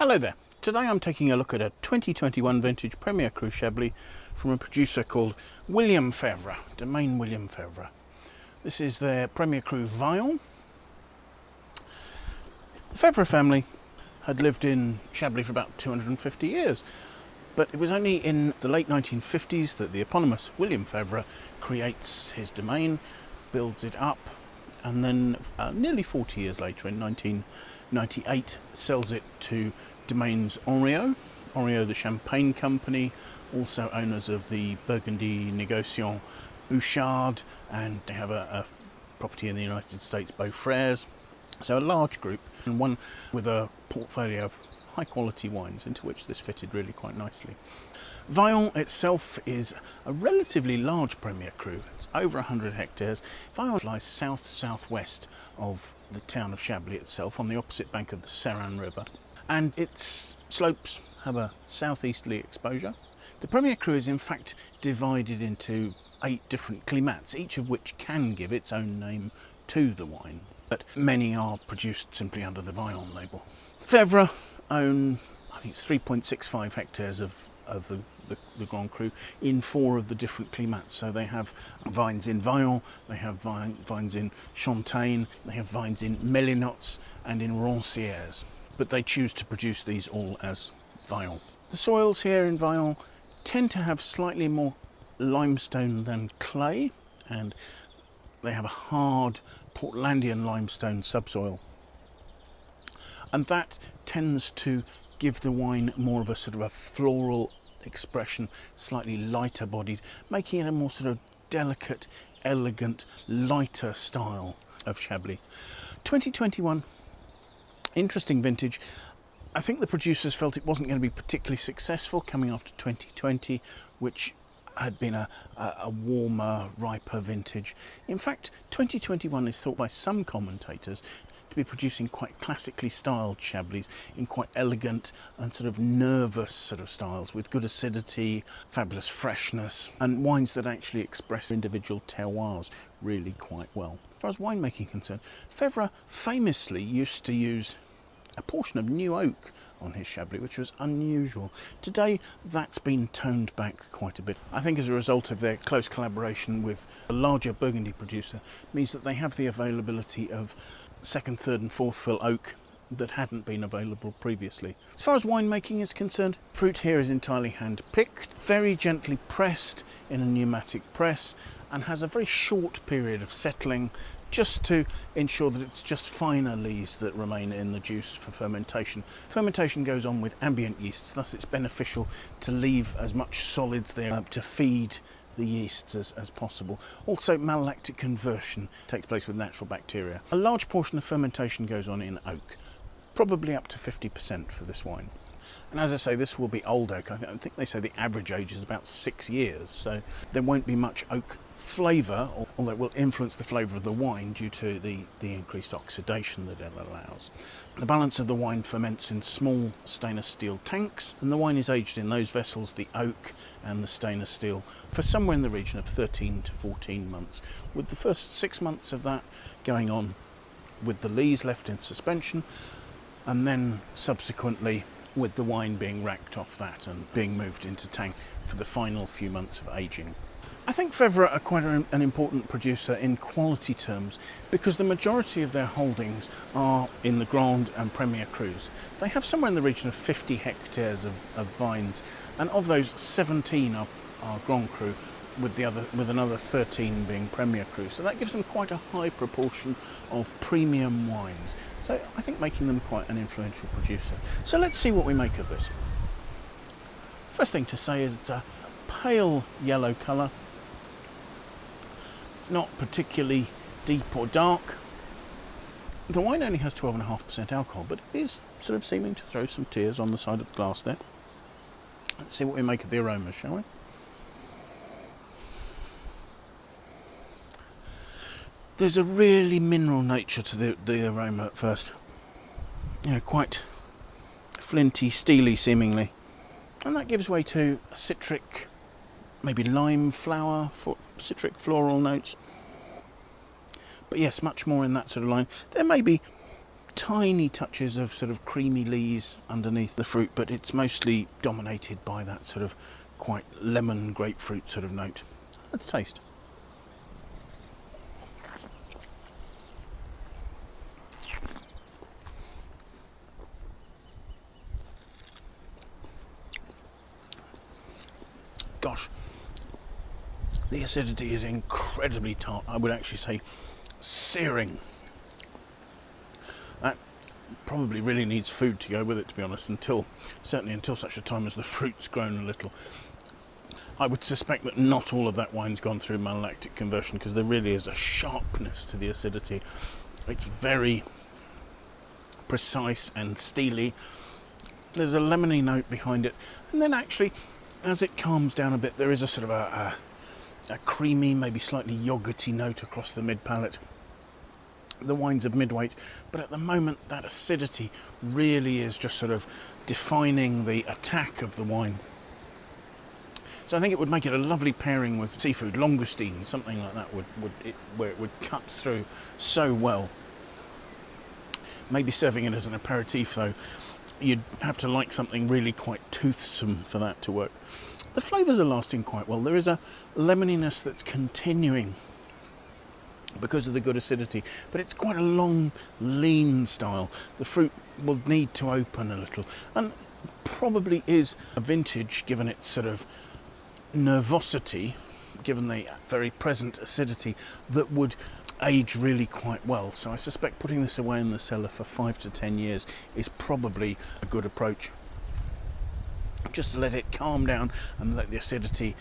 Hello there. Today I'm taking a look at a 2021 vintage Premier Cru Chablis from a producer called William Fevre, Domaine William Fevre. This is their Premier Cru Vaillons. The Fevre family had lived in Chablis for about 250 years, but it was only in the late 1950s that the eponymous William Fevre creates his domain, builds it up, and then nearly 40 years later, in 1998, sells it to Domaines Henriot, the champagne company, also owners of the Burgundy Maisons, Bouchard, and they have a property in the United States, Beaux Frères. So a large group, and one with a portfolio of high quality wines, into which this fitted really quite nicely. Vaillons itself is a relatively large Premier Cru. It's over 100 hectares. Vaillons lies south-southwest of the town of Chablis itself, on the opposite bank of the Seine River, and its slopes have a southeasterly exposure. The Premier Cru is in fact divided into 8 different climats, each of which can give its own name to the wine, but many are produced simply under the Vaillons label. Fevre own, I think it's 3.65 hectares of the Grand Cru in 4 of the different climats. So they have vines in Vaillons, they have vines in Champagne, they have vines in Melinots and in Rancières, but they choose to produce these all as Vaillons. The soils here in Vaillons tend to have slightly more limestone than clay, and they have a hard Portlandian limestone subsoil, and that tends to give the wine more of a sort of a floral expression, slightly lighter bodied, making it a more sort of delicate, elegant, lighter style of Chablis. 2021, interesting vintage. I think the producers felt it wasn't going to be particularly successful coming after 2020, which had been a warmer, riper vintage. In fact, 2021 is thought by some commentators to be producing quite classically styled Chablis in quite elegant and sort of nervous sort of styles, with good acidity, fabulous freshness, and wines that actually express individual terroirs really quite well. As far as winemaking is concerned, Fevre famously used to use a portion of new oak on his Chablis, which was unusual. Today that's been toned back quite a bit. I think as a result of their close collaboration with a larger Burgundy producer means that they have the availability of second, third and fourth fill oak that hadn't been available previously. As far as winemaking is concerned, fruit here is entirely hand picked, very gently pressed in a pneumatic press, and has a very short period of settling, just to ensure that it's just finer lees that remain in the juice for fermentation. Fermentation goes on with ambient yeasts, thus it's beneficial to leave as much solids there to feed the yeasts as possible. Also, malolactic conversion takes place with natural bacteria. A large portion of fermentation goes on in oak, probably up to 50% for this wine. And as I say, this will be old oak. I think they say the average age is about 6 years, so there won't be much oak flavour, although it will influence the flavour of the wine due to the increased oxidation that it allows. The balance of the wine ferments in small stainless steel tanks, and the wine is aged in those vessels, the oak and the stainless steel, for somewhere in the region of 13 to 14 months, with the first 6 months of that going on with the lees left in suspension, and then subsequently with the wine being racked off that and being moved into tank for the final few months of aging. I think Fevre are quite an important producer in quality terms, because the majority of their holdings are in the Grand and Premier Crus. They have somewhere in the region of 50 hectares of vines, and of those 17 are Grand Cru, with another 13 being Premier Cru. So that gives them quite a high proportion of premium wines. So I think making them quite an influential producer. So let's see what we make of this. First thing to say is it's a pale yellow colour. It's not particularly deep or dark. The wine only has 12.5% alcohol, but it is sort of seeming to throw some tears on the side of the glass there. Let's see what we make of the aroma, shall we? There's a really mineral nature to the aroma at first. You know, quite flinty, steely seemingly. And that gives way to a citric, maybe lime flower, citric floral notes. But yes, much more in that sort of line. There may be tiny touches of sort of creamy lees underneath the fruit, but it's mostly dominated by that sort of quite lemon grapefruit sort of note. Let's taste. Gosh, the acidity is incredibly tart. I would actually say searing. That probably really needs food to go with it, to be honest, certainly until such a time as the fruit's grown a little. I would suspect that not all of that wine's gone through malolactic conversion, because there really is a sharpness to the acidity. It's very precise and steely. There's a lemony note behind it, and then actually, as it calms down a bit, there is a sort of a creamy, maybe slightly yogurty note across the mid-palate. The wine's of mid-weight, but at the moment that acidity really is just sort of defining the attack of the wine. So I think it would make it a lovely pairing with seafood, langoustine, something like that, where it would cut through so well. Maybe serving it as an aperitif though, you'd have to like something really quite toothsome for that to work. The flavours are lasting quite well. There is a lemoniness that's continuing because of the good acidity, but it's quite a long, lean style. The fruit will need to open a little, and probably is a vintage, given its sort of nervosity, given the very present acidity, that would age really quite well. So I suspect putting this away in the cellar for 5 to 10 years is probably a good approach. Just to let it calm down and let the acidity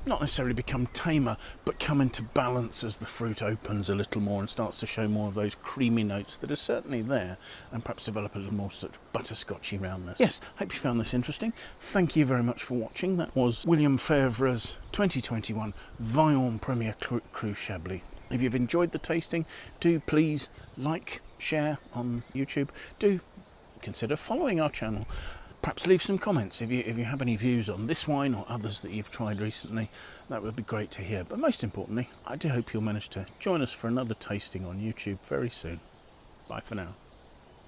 not necessarily become tamer, but come into balance as the fruit opens a little more and starts to show more of those creamy notes that are certainly there, and perhaps develop a little more sort of butterscotchy roundness. Yes, hope you found this interesting. Thank you very much for watching. That was William Fèvre's 2021 Vaillons Premier Cru Chablis. If you've enjoyed the tasting, do please like, share on YouTube. Do consider following our channel. Perhaps leave some comments if you have any views on this wine or others that you've tried recently. That would be great to hear. But most importantly, I do hope you'll manage to join us for another tasting on YouTube very soon. Bye for now.